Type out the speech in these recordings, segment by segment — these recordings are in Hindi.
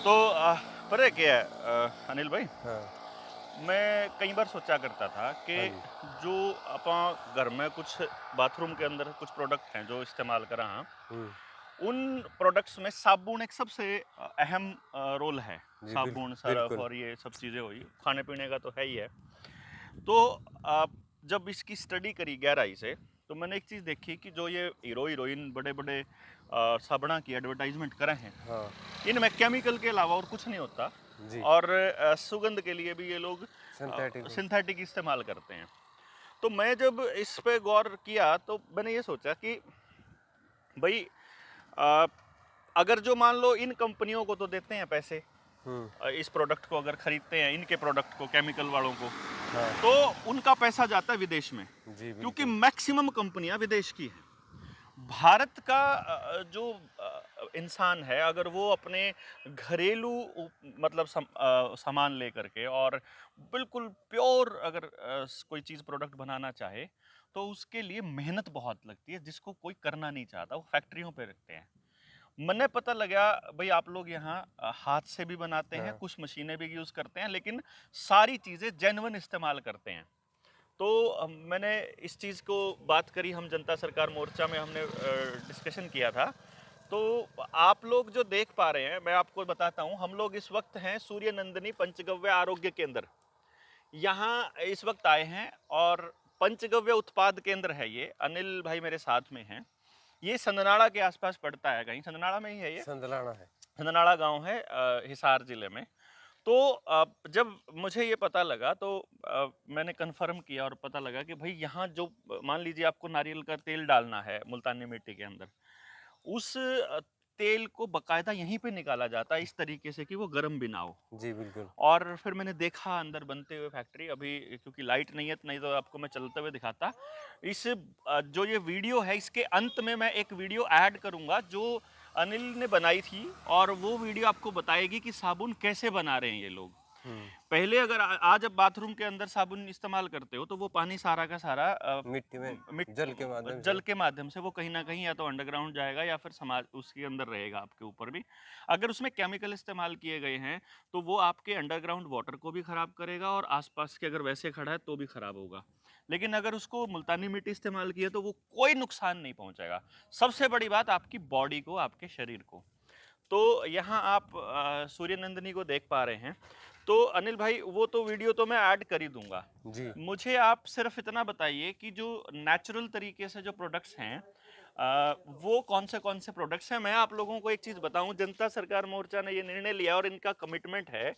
तो पता है क्या है अनिल भाई, हाँ, मैं कई बार सोचा करता था कि हाँ जी। जो ਆਪਾਂ घर में कुछ बाथरूम के अंदर कुछ प्रोडक्ट हैं जो इस्तेमाल करा हाँ, हुँ, उन प्रोडक्ट्स में साबुन एक सबसे अहम रोल है। जी, साबुन सरफ बिल्कुल। और ये सब चीज़ें हुई, खाने पीने का तो है ही है। तो आप जब इसकी स्टडी करी गहराई से, तो मैंने एक चीज़ देखी कि जो ये हीरो हीरोइन बड़े बड़े साबुना की एडवर्टाइजमेंट करे हैं, हाँ, इनमें केमिकल के अलावा और कुछ नहीं होता। जी, और सुगंध के लिए भी ये लोग सिंथेटिक हो सिंथेटिक इस्तेमाल करते हैं। तो मैं जब इस पे गौर किया तो मैंने ये सोचा कि भाई, अ, अगर जो मान लो इन कंपनियों को तो देते हैं पैसे, हुँ, इस प्रोडक्ट को अगर खरीदते हैं, इनके प्रोडक्ट को, केमिकल वालों को, हाँ, तो उनका पैसा जाता है विदेश में, जी, क्योंकि बिल्कुल। मैक्सिमम कंपनियां विदेश की हैं। भारत का जो इंसान है, अगर वो अपने घरेलू मतलब सामान लेकर के और बिल्कुल प्योर अगर कोई चीज़ प्रोडक्ट बनाना चाहे, तो उसके लिए मेहनत बहुत लगती है, जिसको कोई करना नहीं चाहता, वो फैक्ट्रियों पे रखते हैं। मैंने पता लगा भाई, आप लोग यहाँ हाथ से भी बनाते हैं, हाँ, कुछ मशीनें भी यूज़ करते हैं, लेकिन सारी चीज़ें जेन्युइन इस्तेमाल करते हैं। तो मैंने इस चीज़ को बात करी, हम जनता सरकार मोर्चा में हमने डिस्कशन किया था। तो आप लोग जो देख पा रहे हैं, मैं आपको बताता हूँ, हम लोग इस वक्त हैं सूर्य नंदिनी पंचगव्य आरोग्य केंद्र। यहाँ इस वक्त आए हैं, और पंचगव्य उत्पाद केंद्र है ये, अनिल भाई मेरे साथ में हैं। ये संदनाड़ा के आसपास पड़ता है, कहीं संदनाड़ा में ही है ये। संदलाना है। संदनाड़ा गांव है हिसार जिले में। तो जब मुझे ये पता लगा तो मैंने कंफर्म किया और पता लगा कि भाई यहाँ जो मान लीजिए आपको नारियल का तेल डालना है मुल्तानी मिट्टी के अंदर, उस तेल को बकायदा यहीं पे निकाला जाता है इस तरीके से कि वो गर्म भी ना हो। जी, बिल्कुल। और फिर मैंने देखा अंदर बनते हुए फैक्ट्री, अभी क्योंकि लाइट नहीं है, तो नहीं तो आपको मैं चलते हुए दिखाता। इस जो ये वीडियो है, इसके अंत में मैं एक वीडियो ऐड करूंगा जो अनिल ने बनाई थी, और वो वीडियो आपको बताएगी कि साबुन कैसे बना रहे हैं ये लोग। हुँ, पहले अगर आज आप बाथरूम के अंदर साबुन इस्तेमाल करते हो, तो वो पानी सारा का सारा मिट्टी में मिट जल के माध्यम जल से के माध्यम से वो कहीं ना कहीं या तो अंडरग्राउंड जाएगा या फिर समाज उसके अंदर रहेगा आपके ऊपर भी। अगर उसमें केमिकल इस्तेमाल किए गए हैं, तो वो आपके अंडरग्राउंड वाटर को भी खराब करेगा, और आसपास के अगर वैसे खड़ा है तो भी खराब होगा। लेकिन अगर उसको मुल्तानी मिट्टी इस्तेमाल की है, तो वो कोई नुकसान नहीं पहुंचेगा। सबसे बड़ी बात, आपकी बॉडी को, आपके शरीर को। तो यहाँ आप सूर्य नंदिनी को देख पा रहे हैं। तो अनिल भाई, वो तो वीडियो तो मैं ऐड कर ही दूंगा। जी, मुझे आप सिर्फ इतना बताइए कि जो नेचुरल तरीके से जो प्रोडक्ट्स हैं, वो कौन से प्रोडक्ट्स हैं। मैं आप लोगों को एक चीज़ बताऊं, जनता सरकार मोर्चा ने ये निर्णय लिया और इनका कमिटमेंट है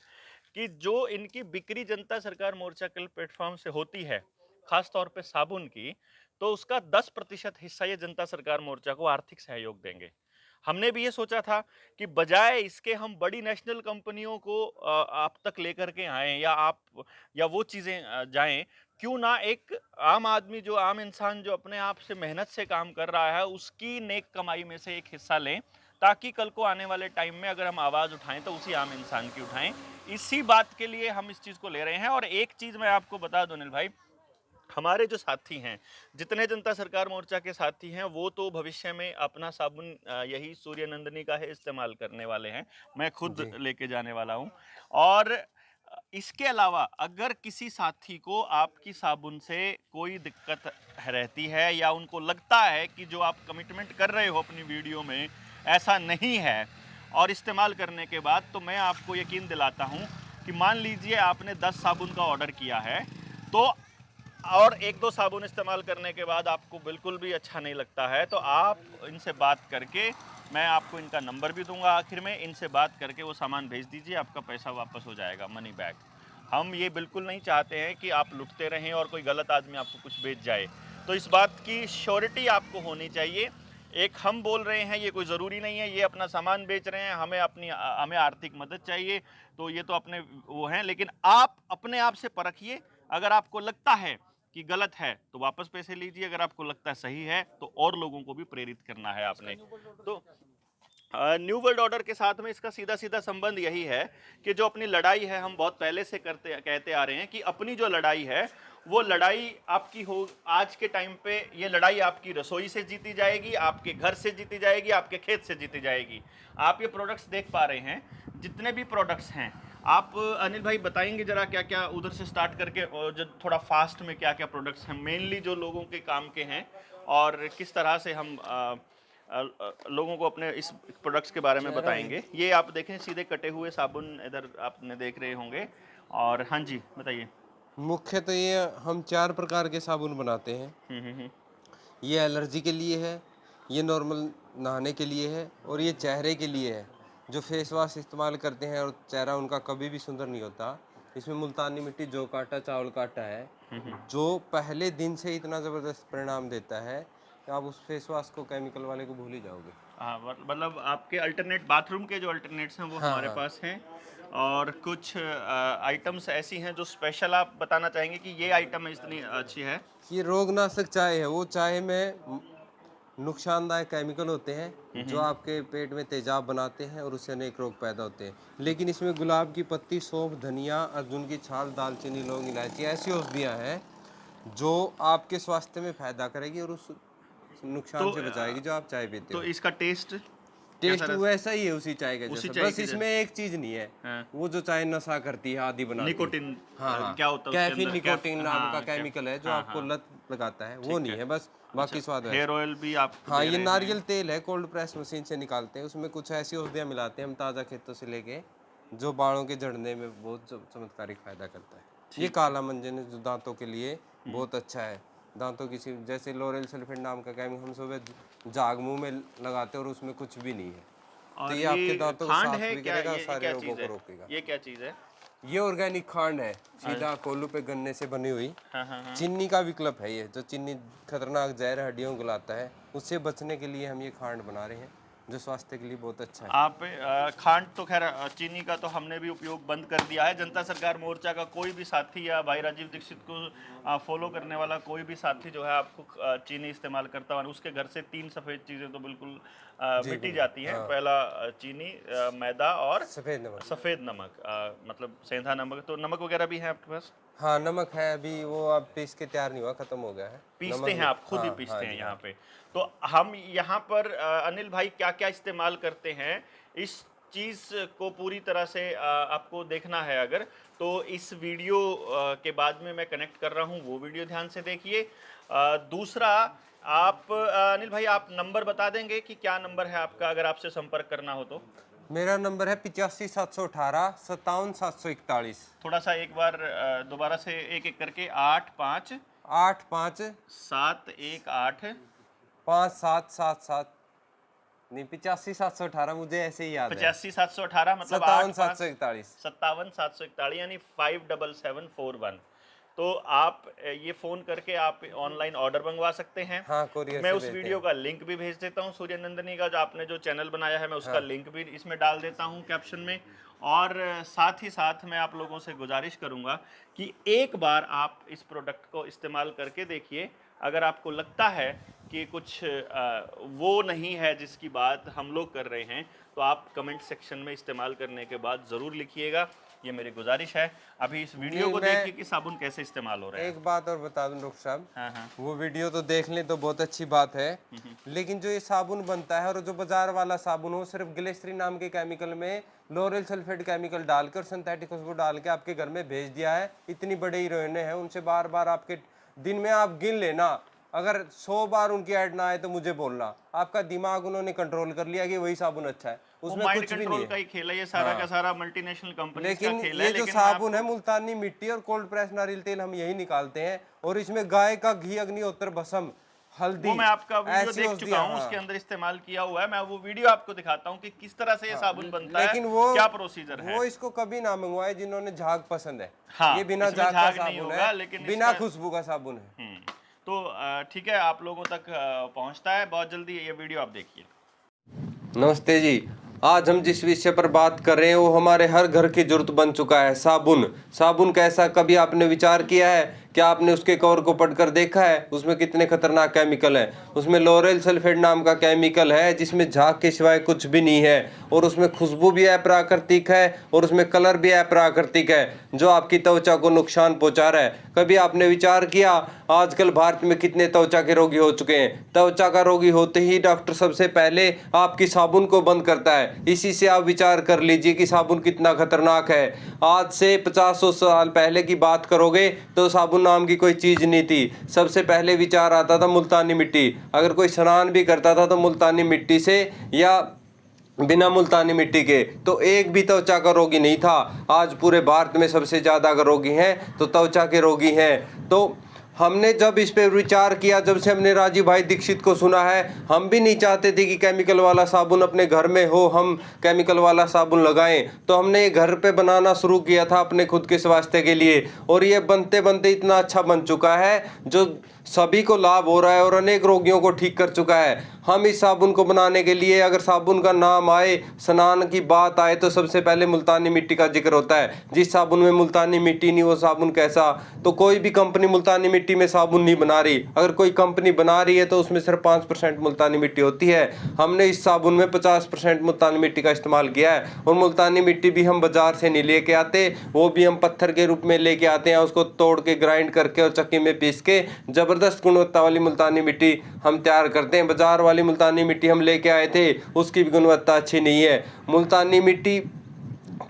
कि जो इनकी बिक्री जनता सरकार मोर्चा के प्लेटफॉर्म से होती है, खास तौर पे साबुन की, तो उसका 10% हिस्सा ये जनता सरकार मोर्चा को आर्थिक सहयोग देंगे। हमने भी ये सोचा था कि बजाय इसके हम बड़ी नेशनल कंपनियों को आप तक लेकर के आए, या आप या वो चीज़ें जाएं, क्यों ना एक आम आदमी, जो आम इंसान जो अपने आप से मेहनत से काम कर रहा है, उसकी नेक कमाई में से एक हिस्सा लें, ताकि कल को आने वाले टाइम में अगर हम आवाज़ उठाएं तो उसी आम इंसान की उठाएं। इसी बात के लिए हम इस चीज़ को ले रहे हैं। और एक चीज़ मैं आपको बता दूं अनिल भाई, हमारे जो साथी हैं, जितने जनता सरकार मोर्चा के साथी हैं, वो तो भविष्य में अपना साबुन यही सूर्य नंदिनी का है इस्तेमाल करने वाले हैं। मैं खुद जी, लेके जाने वाला हूँ। और इसके अलावा अगर किसी साथी को आपकी साबुन से कोई दिक्कत रहती है, या उनको लगता है कि जो आप कमिटमेंट कर रहे हो अपनी वीडियो में ऐसा नहीं है, और इस्तेमाल करने के बाद, तो मैं आपको यकीन दिलाता हूँ कि मान लीजिए आपने 10 साबुन का ऑर्डर किया है, तो और एक दो साबुन इस्तेमाल करने के बाद आपको बिल्कुल भी अच्छा नहीं लगता है, तो आप इनसे बात करके, मैं आपको इनका नंबर भी दूंगा आखिर में, इनसे बात करके वो सामान भेज दीजिए, आपका पैसा वापस हो जाएगा, मनी बैक। हम ये बिल्कुल नहीं चाहते हैं कि आप लुटते रहें और कोई गलत आदमी आपको कुछ बेच जाए। तो इस बात की श्योरिटी आपको होनी चाहिए। एक हम बोल रहे हैं, ये कोई ज़रूरी नहीं है ये अपना सामान बेच रहे हैं, हमें आर्थिक मदद चाहिए, तो ये तो अपने वो हैं, लेकिन आप अपने आप से परखिए। अगर आपको लगता है कि गलत है, तो वापस पैसे लीजिए। अगर आपको लगता है सही है, तो और लोगों को भी प्रेरित करना है आपने। तो न्यू वर्ल्ड ऑर्डर के साथ में इसका सीधा सीधा संबंध यही है कि जो अपनी लड़ाई है, हम बहुत पहले से करते कहते आ रहे हैं कि अपनी जो लड़ाई है, वो लड़ाई आपकी हो आज के टाइम पे, ये लड़ाई आपकी रसोई से जीती जाएगी, आपके घर से जीती जाएगी, आपके खेत से जीती जाएगी। आप ये प्रोडक्ट्स देख पा रहे हैं, जितने भी प्रोडक्ट्स हैं। आप अनिल भाई बताएंगे जरा क्या क्या उधर से स्टार्ट करके, और जो थोड़ा फास्ट में क्या क्या प्रोडक्ट्स हैं मेनली जो लोगों के काम के हैं, और किस तरह से हम लोगों को अपने इस प्रोडक्ट्स के बारे में बताएंगे। ये आप देखें सीधे कटे हुए साबुन इधर आपने देख रहे होंगे। और हाँ जी बताइए। मुख्य तो ये हम 4 प्रकार के साबुन बनाते हैं। ये एलर्जी के लिए है, ये नॉर्मल नहाने के लिए है, और ये चेहरे के लिए है। जो फेस वॉश इस्तेमाल करते हैं और चेहरा उनका कभी भी सुंदर नहीं होता। इसमें मुल्तानी मिट्टी, जौ का आटा, चावल का आटा है, जो पहले दिन से इतना ज़बरदस्त परिणाम देता है कि आप उस फेस वॉश को, केमिकल वाले को भूल ही जाओगे। हाँ मतलब आपके अल्टरनेट बाथरूम के जो अल्टरनेट्स हैं वो हाँ, हमारे हाँ। पास हैं। और कुछ आइटम्स ऐसी हैं जो स्पेशल आप बताना चाहेंगे कि ये आइटम इतनी अच्छी है। ये रोगनाशक चाय है। वो चाय में नुकसानदायक केमिकल होते हैं जो आपके पेट में तेजाब बनाते हैं और उससे अनेक रोग पैदा होते हैं। लेकिन इसमें गुलाब की पत्ती, सौंफ, धनिया, अर्जुन की छाल, दालचीनी, लौंग, इलायची ऐसी औषधियाँ हैं जो आपके स्वास्थ्य में फायदा करेगी और उस नुकसान तो से बचाएगी जो आप चाय पीते तो हो। इसका टेस्ट टेस्ट कैसा रहता? वैसा ही है उसी चाय के उसी जैसा, चाय बस के इसमें एक चीज नहीं है। हाँ। वो जो चाय नशा करती है, आदि बनाती है। निकोटिन हाँ, हाँ। क्या होता है उसके कैफीन अंदर? निकोटीन नाम का हाँ, केमिकल है जो हाँ, आपको हाँ। लत लगाता है, वो ठीक नहीं है। है, बस बाकी अच्छा, स्वाद है। हेयर ऑयल भी आप हाँ, दे ये रहे नारियल हैं। तेल है, कोल्ड प्रेस मशीन से निकालते हैं। उसमें कुछ ऐसी औषधियाँ मिलाते हैं हम ताज़ा खेतों से लेके, जो बालों के झड़ने में बहुत चमत्कारिक फायदा करता है। ये काला मंजन है जो दांतों के लिए बहुत अच्छा है। दांतों की जैसे लोरेल सल्फेट नाम का केमिकल हम सुबह झाग मुंह में लगाते हैं और उसमें कुछ भी नहीं है, तो और ये आपके ये दांतों को खांड साफ है भी क्या? करेगा, ये सारे क्या रोगों चीज़ को है? रोकेगा। ये क्या चीज़ है? ये ऑर्गेनिक खांड है, सीधा कोल्हू पे गन्ने से बनी हुई। हाँ हाँ हाँ। चीनी का विकल्प है ये। जो चीनी खतरनाक जहर हड्डियों को गलाता है, उससे बचने के लिए हम ये खांड बना रहे हैं जो स्वास्थ्य के लिए बहुत अच्छा है। आप खांड तो खैर चीनी का तो हमने भी उपयोग बंद कर दिया है। जनता सरकार मोर्चा का कोई भी साथी या भाई राजीव दीक्षित को फॉलो करने वाला कोई भी साथी जो है आपको चीनी इस्तेमाल करता है, उसके घर से 3 सफ़ेद चीज़ें तो बिल्कुल जी मिटी बिल्कुल, जाती हैं। हाँ। पहला मैदा और सफेद नमक। सफ़ेद नमक, मतलब सेंधा नमक। तो नमक वगैरह भी है आपके पास? हाँ, नमक है, अभी वो अब पीस के तैयार नहीं हुआ, खत्म हो गया है। पीसते नमक हैं आप खुद ही हाँ, हाँ पीसते हैं जी, यहाँ हाँ। पे? तो हम यहाँ पर अनिल भाई क्या क्या इस्तेमाल करते हैं, इस चीज़ को पूरी तरह से आपको देखना है अगर, तो इस वीडियो के बाद में मैं कनेक्ट कर रहा हूँ, वो वीडियो ध्यान से देखिए। दूसरा, आप अनिल भाई आप नंबर बता देंगे कि क्या नंबर है आपका अगर आपसे संपर्क करना हो तो? मेरा नंबर है 85 718 57 741। थोड़ा सा एक बार दोबारा से एक एक करके। 85 85 718 5777 नहीं, 85 718, मुझे ऐसे ही याद है। 85 718 मतलब 57 741। 57 741 यानी 57741। तो आप ये फ़ोन करके आप ऑनलाइन ऑर्डर मंगवा सकते हैं। हाँ, कोरियर मैं से उस भेजते वीडियो हैं। का लिंक भी भेज देता हूँ, सूर्य नंदनी का जो आपने जो चैनल बनाया है, मैं उसका लिंक भी इसमें डाल देता हूँ कैप्शन में। और साथ ही साथ मैं आप लोगों से गुजारिश करूँगा कि एक बार आप इस प्रोडक्ट को इस्तेमाल करके देखिए। अगर आपको लगता है कि कुछ वो नहीं है जिसकी बात हम लोग कर रहे हैं, तो आप कमेंट सेक्शन में इस्तेमाल करने के बाद ज़रूर लिखिएगा, ये मेरी गुजारिश है। अभी इस वीडियो जी, को मैं देखिए कि साबुन कैसे इस्तेमाल हो रहे हैं। एक बात और बता दूं डॉक्टर साहब, हाँ हाँ। वो वीडियो तो देख लें तो बहुत अच्छी बात है, लेकिन जो ये साबुन बनता है और जो बाजार वाला साबुन हो, सिर्फ ग्लिसरीन नाम के केमिकल में लोरेल सल्फेट केमिकल डालकर, सिंथेटिक खुशबू डाल के आपके घर में भेज दिया है। इतनी बड़ी हीरोइनें हैं, उनसे बार बार आपके दिन में आप गिन लेना, अगर 100 बार उनकी ऐड ना आए तो मुझे बोलना। आपका दिमाग उन्होंने कंट्रोल कर लिया कि वही साबुन अच्छा है, वो उसमें माइंड कुछ भी नहीं कंट्रोल है। का ही खेल है, ये सारा का सारा मल्टीनेशनल कंपनीज का लेकिन खेल ये है। जो लेकिन साबुन है, मुल्तानी मिट्टी और कोल्ड प्रेस नारियल तेल हम यही निकालते हैं, और इसमें गाय का घी, अग्निहोत्र, भस्म, हल्दी, वो मैं आपका वीडियो ऐसी देख चुका औषधियाँ, हूँ, हाँ। उसके अंदर इस्तेमाल किया हुआ है। मैं वो वीडियो आपको दिखाता हूँ कि किस तरह से ये साबुन बनता है, लेकिन वो क्या प्रोसीजर है। वो इसको कभी ना मंगवाए जिन्होंने झाग पसंद है। हाँ, ये बिना इसमें झाग का झाग नहीं साबुन होगा, है, लेकिन बिना इसका खुशबू का साबुन है। तो ठीक है, आप लोगों तक पहुंचता है बहुत जल्दी। ये वीडियो आप देखिए। नमस्ते जी, आज हम जिस विषय पर बात कर रहे हैं वो हमारे हर घर की जरूरत बन चुका है, साबुन। साबुन कैसा, कभी आपने विचार किया है क्या आपने उसके कवर को पढ़कर देखा है उसमें कितने खतरनाक केमिकल है? उसमें लोरेल सल्फेट नाम का केमिकल है जिसमें झाग के सिवाय कुछ भी नहीं है, और उसमें खुशबू भी अप्राकृतिक है और उसमें कलर भी अप्राकृतिक है जो आपकी त्वचा को नुकसान पहुंचा रहा है। कभी आपने विचार किया आजकल भारत में कितने त्वचा के रोगी हो चुके हैं? त्वचा का रोगी होते ही डॉक्टर सबसे पहले आपकी साबुन को बंद करता है। इसी से आप विचार कर लीजिए कि साबुन कितना खतरनाक है। आज से 50-100 साल पहले की बात करोगे तो साबुन नाम की कोई चीज नहीं थी। सबसे पहले विचार आता था मुल्तानी मिट्टी। अगर कोई स्नान भी करता था तो मुल्तानी मिट्टी से, या बिना मुल्तानी मिट्टी के तो एक भी त्वचा का रोगी नहीं था। आज पूरे भारत में सबसे ज्यादा अगर रोगी हैं तो त्वचा के रोगी हैं। तो हमने जब इस पे विचार किया, जब से हमने राजीव भाई दीक्षित को सुना है, हम भी नहीं चाहते थे कि केमिकल वाला साबुन अपने घर में हो, हम केमिकल वाला साबुन लगाएं। तो हमने ये घर पे बनाना शुरू किया था अपने खुद के स्वास्थ्य के लिए, और ये बनते बनते इतना अच्छा बन चुका है जो सभी को लाभ हो रहा है और अनेक रोगियों को ठीक कर चुका है। हम इस साबुन को बनाने के लिए, अगर साबुन का नाम आए, स्नान की बात आए, तो सबसे पहले मुल्तानी मिट्टी का जिक्र होता है। जिस साबुन में मुल्तानी मिट्टी नहीं वो साबुन कैसा? तो कोई भी कंपनी मुल्तानी मिट्टी में साबुन नहीं बना रही। अगर कोई कंपनी बना रही है तो उसमें सिर्फ 5% मुल्तानी मिट्टी होती है। हमने इस साबुन में 50% मुल्तानी मिट्टी का इस्तेमाल किया है, और मुल्तानी मिट्टी भी हम बाजार से नहीं लेके आते, वो भी हम पत्थर के रूप में लेके आते हैं। उसको तोड़ के ग्राइंड करके और चक्की में पीस के जबरदस्त गुणवत्ता वाली मुल्तानी मिट्टी हम तैयार करते हैं। बाजार वाली मुल्तानी मिट्टी हम लेके आए थे, उसकी भी गुणवत्ता अच्छी नहीं है। मुल्तानी मिट्टी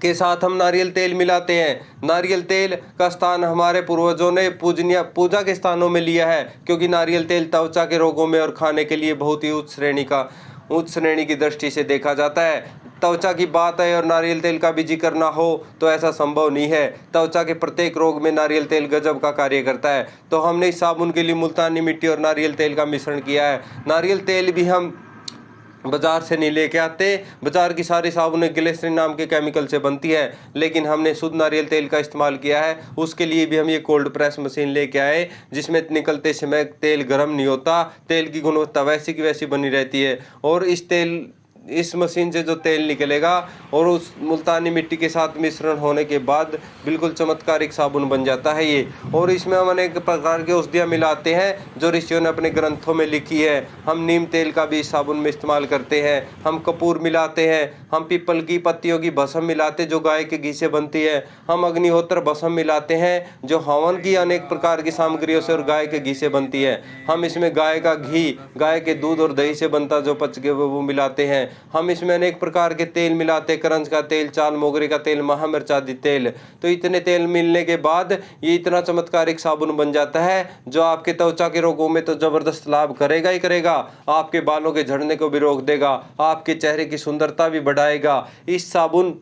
के साथ हम नारियल तेल मिलाते हैं। नारियल तेल का स्थान हमारे पूर्वजों ने पूजा के स्थानों में लिया है, क्योंकि नारियल तेल त्वचा के रोगों में और खाने के लिए बहुत ही उच्च श्रेणी की दृष्टि से देखा जाता है। त्वचा की बात है और नारियल तेल का भी जिक्र ना हो तो ऐसा संभव नहीं है। त्वचा के प्रत्येक रोग में नारियल तेल गजब का कार्य करता है। तो हमने इस साबुन के लिए मुल्तानी मिट्टी और नारियल तेल का मिश्रण किया है। नारियल तेल भी हम बाजार से नहीं लेके आते। बाजार की सारी साबुनें ग्लिसरीन नाम के केमिकल से बनती है, लेकिन हमने शुद्ध नारियल तेल का इस्तेमाल किया है। उसके लिए भी हम ये कोल्ड प्रेस मशीन लेके आए, जिसमें निकलते समय तेल गर्म नहीं होता, तेल की गुणवत्ता वैसी की वैसी बनी रहती है। और इस मशीन से जो तेल निकलेगा और उस मुल्तानी मिट्टी के साथ मिश्रण होने के बाद बिल्कुल चमत्कारिक साबुन बन जाता है ये। और इसमें हम अनेक प्रकार के औषधियाँ मिलाते हैं जो ऋषियों ने अपने ग्रंथों में लिखी है। हम नीम तेल का भी इस साबुन में इस्तेमाल करते हैं, हम कपूर मिलाते हैं, हम पीपल की पत्तियों की भस्म मिलाते जो गाय के घी से बनती है, हम अग्निहोत्र भस्म मिलाते हैं जो हवन की अनेक प्रकार की सामग्रियों से और गाय के घी से बनती है। हम इसमें गाय का घी, गाय के दूध और दही से बनता जो पच गए वो मिलाते हैं। हम इसमें अनेक प्रकार के तेल मिलाते, करंज का तेल, चाल मोगरे का तेल, महा मिर्च आदि तेल। तो इतने तेल मिलने के बाद ये इतना चमत्कारिक साबुन बन जाता है जो आपके त्वचा के रोगों में तो जबरदस्त लाभ करेगा ही करेगा, आपके बालों के झड़ने को भी रोक देगा, आपके चेहरे की सुंदरता भी बढ़ाएगा। इस साबुन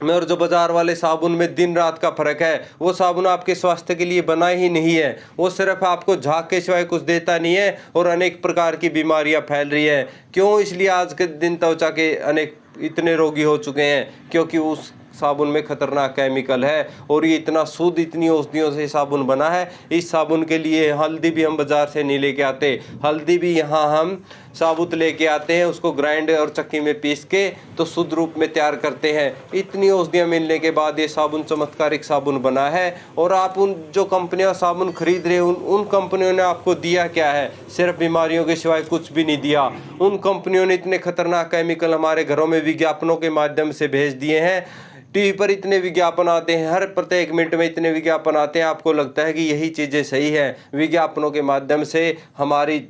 में और जो बाजार वाले साबुन में दिन रात का फर्क है, वो साबुन आपके स्वास्थ्य के लिए बना ही नहीं है। वो सिर्फ आपको झाग के सिवाय कुछ देता नहीं है और अनेक प्रकार की बीमारियां फैल रही है। क्यों? इसलिए आज के दिन त्वचा के अनेक इतने रोगी हो चुके हैं, क्योंकि उस साबुन में खतरनाक केमिकल है और ये इतना शुद्ध, इतनी औषधियों से साबुन बना है। इस साबुन के लिए हल्दी भी हम बाजार से नहीं लेके आते, हल्दी भी यहाँ हम साबुत लेके आते हैं, उसको ग्राइंड और चक्की में पीस के तो शुद्ध रूप में तैयार करते हैं। इतनी औषधियाँ मिलने के बाद ये साबुन चमत्कारिक साबुन बना है। और आप उन जो कंपनियां साबुन खरीद रहे हैं उन कंपनियों ने आपको दिया क्या है? सिर्फ बीमारियों के सिवाय कुछ भी नहीं दिया। उन कंपनियों ने इतने खतरनाक केमिकल हमारे घरों में विज्ञापनों के माध्यम से भेज दिए हैं। टीवी पर इतने विज्ञापन आते हैं, हर प्रत्येक मिनट में इतने विज्ञापन आते हैं, आपको लगता है कि यही चीज़ें सही है। विज्ञापनों के माध्यम से हमारी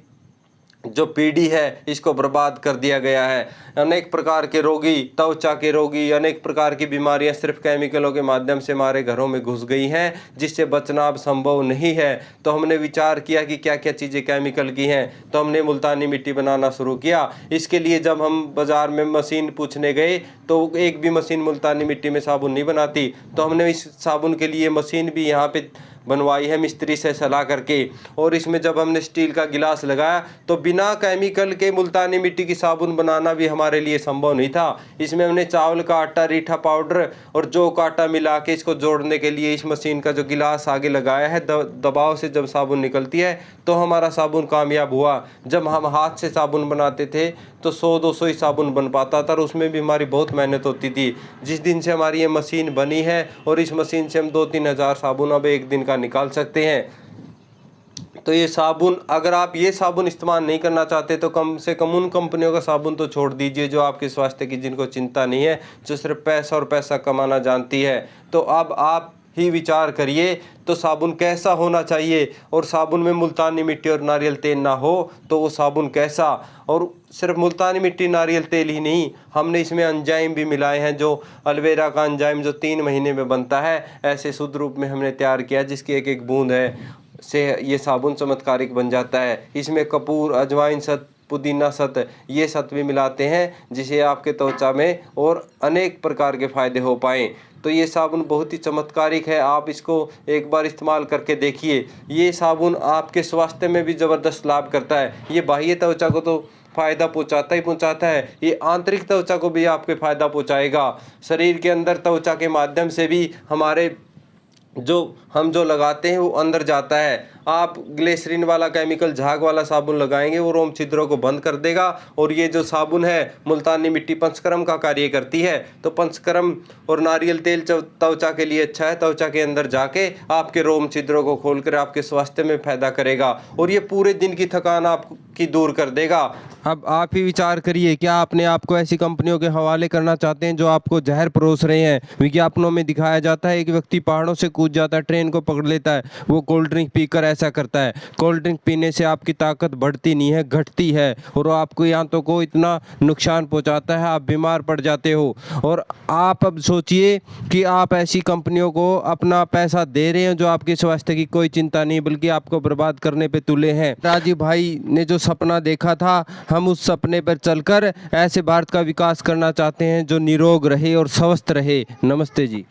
जो पीढ़ी है इसको बर्बाद कर दिया गया है। अनेक प्रकार के रोगी, त्वचा के रोगी, अनेक प्रकार की बीमारियां सिर्फ केमिकलों के माध्यम से हमारे घरों में घुस गई हैं, जिससे बचना अब संभव नहीं है। तो हमने विचार किया कि क्या क्या चीज़ें केमिकल की हैं, तो हमने मुल्तानी मिट्टी बनाना शुरू किया। इसके लिए जब हम बाज़ार में मशीन पूछने गए तो एक भी मशीन मुल्तानी मिट्टी में साबुन नहीं बनाती। तो हमने इस साबुन के लिए मशीन भी यहाँ पे बनवाई है मिस्त्री से सलाह करके। और इसमें जब हमने स्टील का गिलास लगाया तो बिना केमिकल के मुल्तानी मिट्टी की साबुन बनाना भी हमारे लिए संभव नहीं था। इसमें हमने चावल का आटा, रीठा पाउडर और जौ का आटा मिला के इसको जोड़ने के लिए इस मशीन का जो गिलास आगे लगाया है, दबाव से जब साबुन निकलती है तो हमारा साबुन कामयाब हुआ। जब हम हाथ से साबुन बनाते थे तो 100-200 ही साबुन बन पाता था और उसमें भी हमारी बहुत मेहनत होती थी। जिस दिन से हमारी ये मशीन बनी है और इस मशीन से हम 2-3 हज़ार साबुन अब एक दिन का निकाल सकते हैं। तो ये साबुन, अगर आप ये साबुन इस्तेमाल नहीं करना चाहते तो कम से कम उन कंपनियों का साबुन तो छोड़ दीजिए जो आपके स्वास्थ्य की जिनको चिंता नहीं है, जो सिर्फ पैसा और पैसा कमाना जानती है। तो अब आप ही विचार करिए तो साबुन कैसा होना चाहिए, और साबुन में मुल्तानी मिट्टी और नारियल तेल ना हो तो वो साबुन कैसा। और सिर्फ मुल्तानी मिट्टी नारियल तेल ही नहीं, हमने इसमें एंजाइम भी मिलाए हैं, जो एलोवेरा का एंजाइम जो 3 महीने में बनता है, ऐसे शुद्ध रूप में हमने तैयार किया जिसकी एक एक बूंद है से ये साबुन चमत्कारिक बन जाता है। इसमें कपूर, अजवाइन सत, पुदीना सत, ये सत भी मिलाते हैं जिसे आपके त्वचा में और अनेक प्रकार के फ़ायदे हो पाएँ। तो ये साबुन बहुत ही चमत्कारिक है, आप इसको एक बार इस्तेमाल करके देखिए। ये साबुन आपके स्वास्थ्य में भी ज़बरदस्त लाभ करता है। ये बाह्य त्वचा को तो फ़ायदा पहुंचाता ही पहुंचाता है, ये आंतरिक त्वचा को भी आपके फ़ायदा पहुंचाएगा। शरीर के अंदर त्वचा के माध्यम से भी हमारे जो लगाते हैं वो अंदर जाता है। आप ग्लिसरीन वाला केमिकल झाग वाला साबुन लगाएंगे वो रोम छिद्रों को बंद कर देगा, और ये जो साबुन है मुल्तानी मिट्टी पंचकर्म का कार्य करती है। तो पंचकर्म और नारियल तेल त्वचा के लिए अच्छा है, त्वचा के अंदर जाके आपके रोम छिद्रों को खोलकर आपके स्वास्थ्य में फायदा करेगा, और ये पूरे दिन की थकान आपकी दूर कर देगा। अब आप ही विचार करिए, क्या अपने आप को ऐसी कंपनियों के हवाले करना चाहते हैं जो आपको जहर परोस रहे हैं। विज्ञापनों में दिखाया जाता है एक व्यक्ति पहाड़ों से कूद जाता है, ट्रेन को पकड़ लेता है, वो कोल्ड ड्रिंक पीकर ऐसा करता है। कोल्ड ड्रिंक पीने से आपकी ताकत बढ़ती नहीं है, घटती है, और आपको आंतों को इतना नुकसान पहुंचाता है, आप बीमार पड़ जाते हो। और आप अब सोचिए कि आप ऐसी कंपनियों को अपना पैसा दे रहे हैं जो आपके स्वास्थ्य की कोई चिंता नहीं बल्कि आपको बर्बाद करने पे तुले हैं। राजीव भाई ने जो सपना देखा था, हम उस सपने पर चलकर ऐसे भारत का विकास करना चाहते हैं जो निरोग रहे और स्वस्थ रहे। नमस्ते जी।